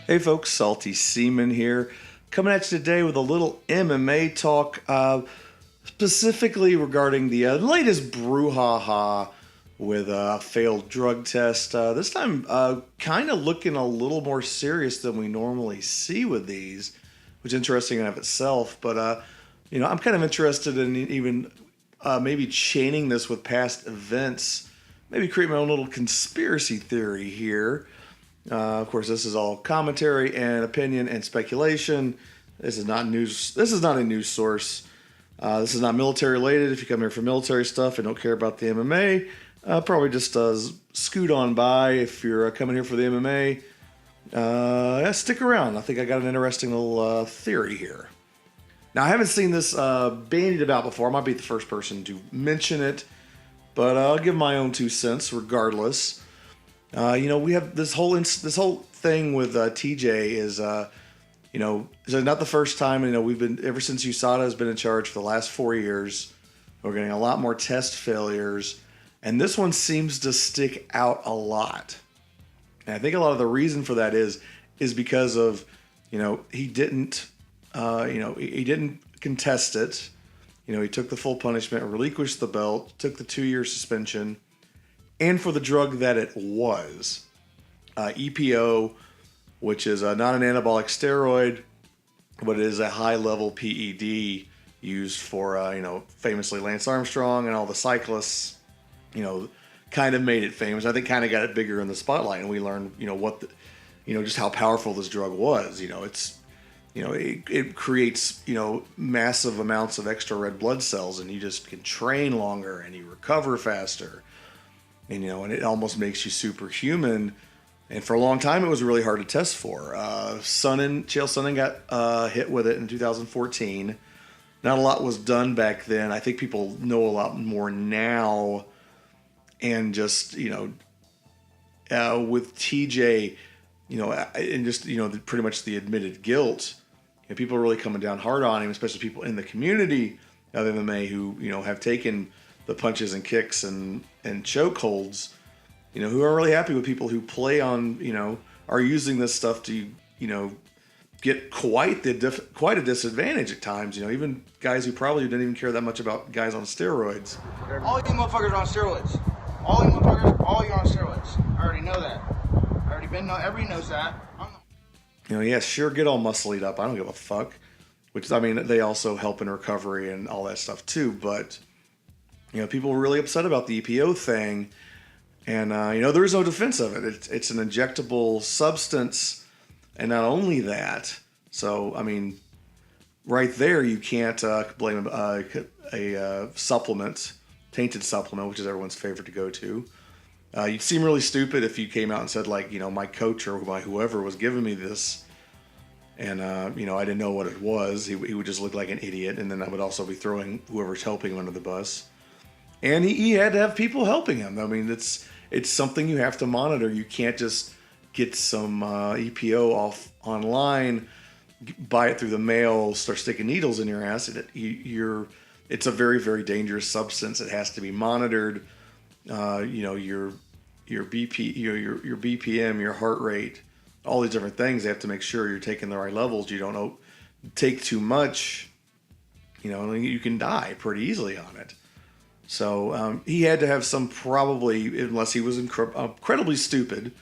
Hey folks, Salty Seaman here, coming at you today with a little MMA talk, specifically regarding the latest brouhaha with a failed drug test. This time, kind of looking a little more serious than we normally see with these, which is interesting in and of itself. But I'm kind of interested in even maybe chaining this with past events, maybe create my own little conspiracy theory here. Of course, this is all commentary and opinion and speculation. This is not news. This is not a news source. This is not military related. If you come here for military stuff and don't care about the MMA, probably just scoot on by. If you're coming here for the MMA, yeah, stick around. I think I got an interesting little theory here. Now, I haven't seen this bandied about before. I might be the first person to mention it, but I'll give my own 2 cents regardless. We have this whole thing with TJ is not the first time. We've been ever since USADA has been in charge for the last 4 years. We're getting a lot more test failures, and this one seems to stick out a lot. And I think a lot of the reason for that is because of he didn't contest it. He took the full punishment, relinquished the belt, took the 2-year suspension. And for the drug that it was, EPO, which is not an anabolic steroid, but it is a high-level PED used for, famously Lance Armstrong and all the cyclists, kind of made it famous. I think kind of got it bigger in the spotlight, and we learned, just how powerful this drug was. It creates, massive amounts of extra red blood cells, and you just can train longer and you recover faster. And it almost makes you superhuman. And for a long time, it was really hard to test for. Chael Sonnen got hit with it in 2014. Not a lot was done back then. I think people know a lot more now. And just, with TJ, and just, pretty much the admitted guilt, people are really coming down hard on him, especially people in the community of MMA who, have taken the punches and kicks and chokeholds, who are really happy with people who play on, are using this stuff to, get quite a disadvantage at times. Even guys who probably didn't even care that much about guys on steroids. All you motherfuckers are on steroids. All you motherfuckers, all you on steroids. I already know that. Everybody knows that. Yeah, sure, get all muscled up. I don't give a fuck. Which, they also help in recovery and all that stuff too, but people were really upset about the EPO thing, and there is no defense of it. It's an injectable substance, and not only that. So right there, you can't blame a supplement, tainted supplement, which is everyone's favorite to go to. You'd seem really stupid if you came out and said my coach or whoever was giving me this. And, I didn't know what it was. He would just look like an idiot. And then I would also be throwing whoever's helping him under the bus. And he had to have people helping him. It's something you have to monitor. You can't just get some EPO off online, buy it through the mail, start sticking needles in your ass. It's a very, very dangerous substance. It has to be monitored. Your BP, your BPM, your heart rate, all these different things. They have to make sure you're taking the right levels. You don't take too much, you can die pretty easily on it. So he had to have some, probably, unless he was incredibly stupid,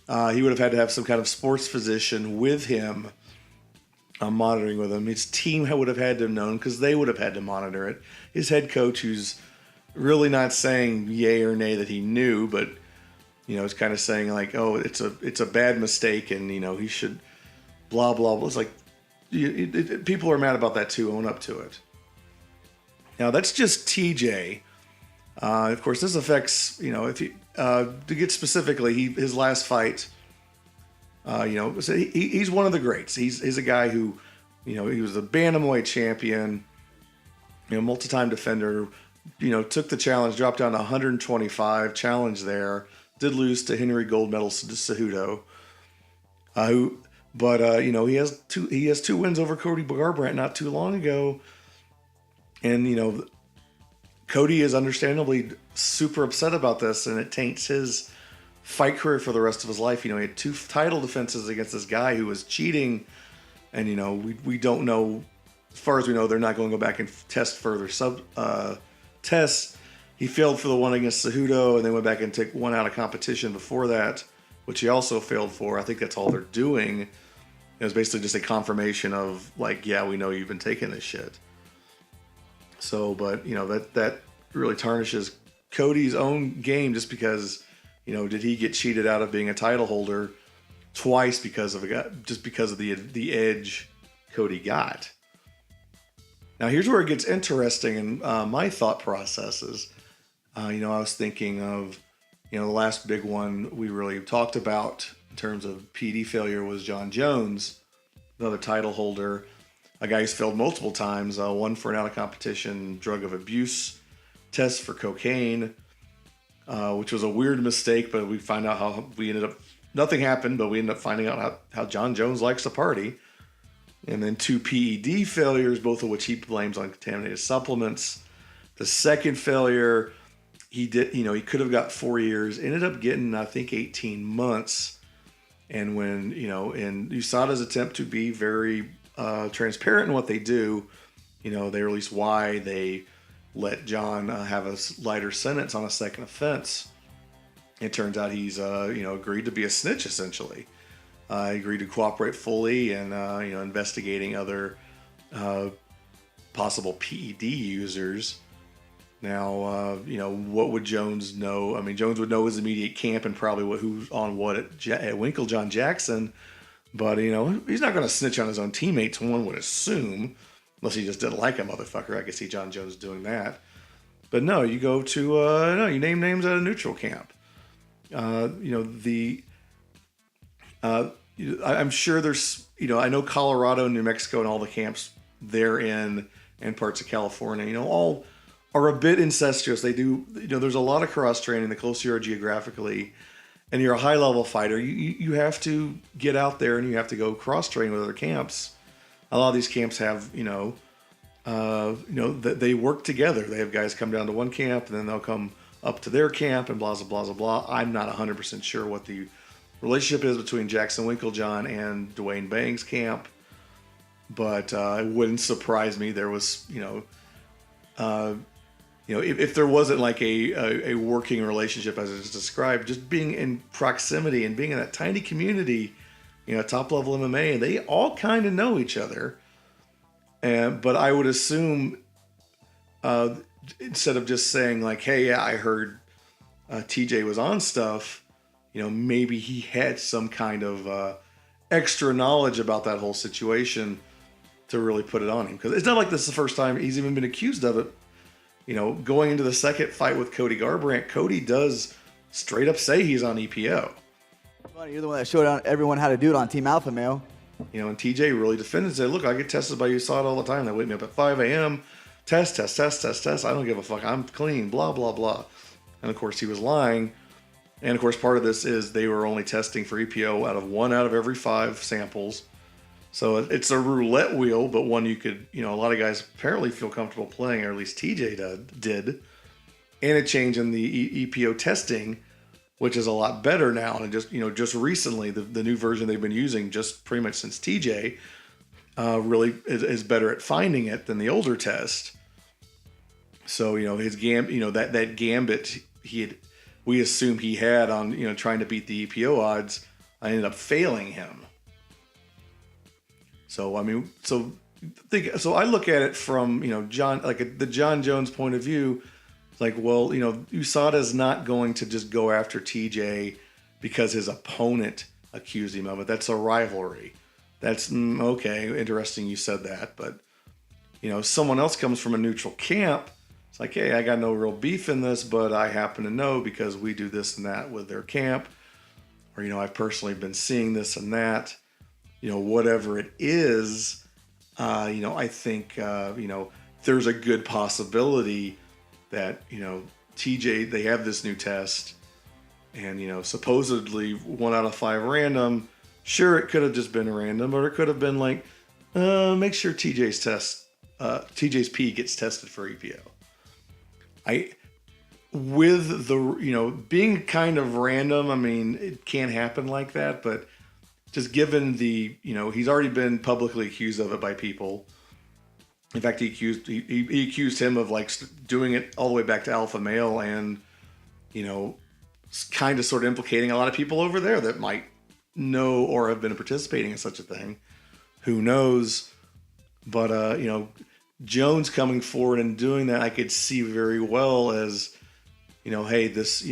he would have had to have some kind of sports physician with him, monitoring with him. His team would have had to have known because they would have had to monitor it. His head coach, who's really not saying yay or nay that he knew, but it's kind of saying it's a bad mistake, and he should blah blah blah. It's like people are mad about that too. Own up to it. Now that's just TJ. Of course, this affects if you to get specifically, his last fight. So he's one of the greats. He's a guy who, he was a bantamweight champion, multi-time defender. Took the challenge, dropped down to 125, challenge there. Did lose to Henry gold medal Cejudo, he has two wins over Cody Garbrandt not too long ago, and Cody is understandably super upset about this, and it taints his fight career for the rest of his life. You know, he had 2 title defenses against this guy who was cheating, and you know, we don't know. As far as we know, they're not going to go back and test further tests. He failed for the one against Cejudo, and then went back and took one out of competition before that, which he also failed for. I think that's all they're doing. It was basically just a confirmation of like, yeah, we know you've been taking this shit. So, but you know, that really tarnishes Cody's own game, just because, you know, did he get cheated out of being a title holder twice because of the edge Cody got. Now here's where it gets interesting in my thought processes. You know, I was thinking of, you know, the last big one we really talked about in terms of PD failure was John Jones, another title holder, a guy who's failed multiple times, one for an out of competition drug of abuse test for cocaine, which was a weird mistake, but we find out how we ended up, nothing happened, but we ended up finding out how John Jones likes to party. And then 2 PED failures, both of which he blames on contaminated supplements. The second failure, he could have got 4 years, ended up getting, I think, 18 months. And when, you know, in USADA's attempt to be very transparent in what they do, you know, they release why they let John have a lighter sentence on a second offense. It turns out he's, agreed to be a snitch, essentially. He agreed to cooperate fully and, investigating other possible PED users. Now, what would Jones know? I mean, Jones would know his immediate camp and probably who's on what at Winkeljohn Jackson. But, you know, he's not going to snitch on his own teammates, one would assume. Unless he just didn't like a motherfucker. I could see John Jones doing that. But no, you go to, you name names at a neutral camp. I'm sure there's, I know Colorado, New Mexico, and all the camps they're in, and parts of California, all are a bit incestuous. They do, there's a lot of cross training. The closer you are geographically, and you're a high level fighter, you have to get out there and you have to go cross train with other camps. A lot of these camps have, they work together. They have guys come down to one camp and then they'll come up to their camp and blah, blah, blah, blah, blah. I'm not 100% sure what the relationship is between Jackson Winkeljohn and Dwayne Bang's camp, but it wouldn't surprise me. There was, if there wasn't like a working relationship as it's described, just being in proximity and being in that tiny community, top level MMA, and they all kind of know each other. But I would assume, instead of just saying like, hey, yeah, I heard TJ was on stuff, maybe he had some kind of extra knowledge about that whole situation to really put it on him. Because it's not like this is the first time he's even been accused of it. Going into the second fight with Cody Garbrandt, Cody does straight up say he's on EPO. Funny, you're the one that showed everyone how to do it on Team Alpha Male. And TJ really defended and said, look, I get tested by USADA all the time. They wake me up at 5 a.m. Test. I don't give a fuck. I'm clean, blah, blah, blah. And, of course, he was lying. And, of course, part of this is they were only testing for EPO out of 1 out of every 5 samples. So it's a roulette wheel, but one you could, a lot of guys apparently feel comfortable playing, or at least TJ did. And a change in the EPO testing, which is a lot better now. And just recently, the new version they've been using just pretty much since TJ really is better at finding it than the older test. So, his that gambit we assume he had on, trying to beat the EPO odds, I ended up failing him. So, so I look at it from, the John Jones point of view. Like, well, USADA's not going to just go after TJ because his opponent accused him of it. That's a rivalry. That's okay. Interesting you said that. But, someone else comes from a neutral camp. It's like, hey, I got no real beef in this, but I happen to know because we do this and that with their camp. Or, I've personally been seeing this and that. Whatever it is, I think, there's a good possibility that, TJ, they have this new test and, supposedly 1 out of 5 random. Sure, it could have just been random, or it could have been like, make sure TJ's P gets tested for EPO. with the, being kind of random, I mean, it can't happen like that, but just given the, he's already been publicly accused of it by people. In fact, he accused him of like doing it all the way back to alpha male, and, kind of sort of implicating a lot of people over there that might know or have been participating in such a thing. Who knows? But, Jones coming forward and doing that, I could see very well as, hey, this,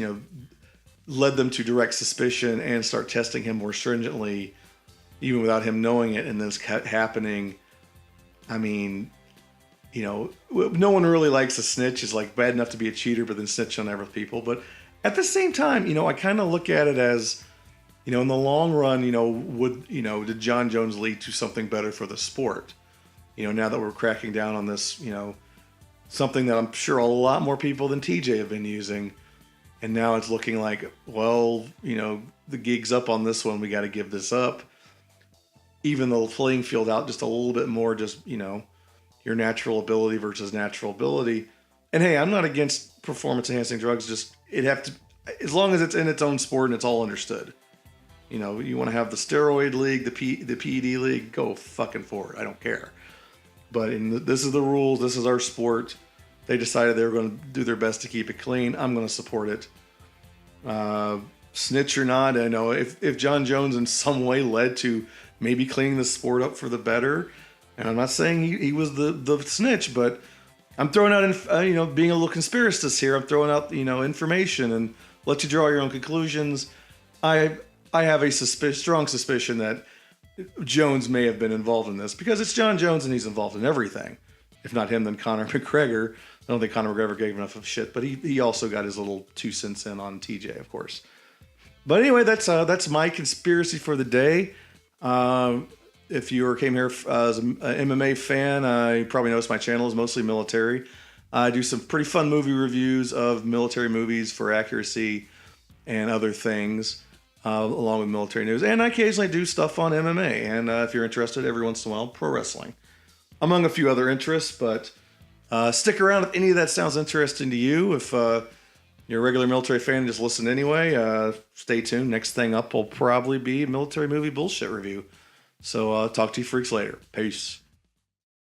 led them to direct suspicion and start testing him more stringently, even without him knowing it. And this happening. I mean, no one really likes a snitch. It's like bad enough to be a cheater, but then snitch on other people. But at the same time, I kind of look at it as, in the long run, did John Jones lead to something better for the sport? Now that we're cracking down on this, something that I'm sure a lot more people than TJ have been using. And now it's looking like, well, the gig's up on this one. We got to give this up. Even the playing field out just a little bit more, just, your natural ability versus natural ability. And hey, I'm not against performance enhancing drugs. Just, as long as it's in its own sport and it's all understood. You want to have the steroid league, the PED league, go fucking for it. I don't care. But this is the rules. This is our sport. They decided they were going to do their best to keep it clean. I'm going to support it. Snitch or not, I know if John Jones in some way led to maybe cleaning the sport up for the better, and I'm not saying he was the snitch, but I'm throwing out, being a little conspiracist here. I'm throwing out, information and let you draw your own conclusions. I have a strong suspicion that Jones may have been involved in this because it's John Jones and he's involved in everything. If not him, then Conor McGregor. I don't think Conor McGregor gave enough of shit, but he also got his little 2 cents in on TJ, of course. But anyway, that's my conspiracy for the day. If you came here as an MMA fan, you probably noticed my channel is mostly military. I do some pretty fun movie reviews of military movies for accuracy and other things. Along with military news. And I occasionally do stuff on MMA. And if you're interested, every once in a while, pro wrestling. Among a few other interests, but stick around if any of that sounds interesting to you. If you're a regular military fan and just listen anyway, stay tuned. Next thing up will probably be military movie bullshit review. So talk to you freaks later. Peace.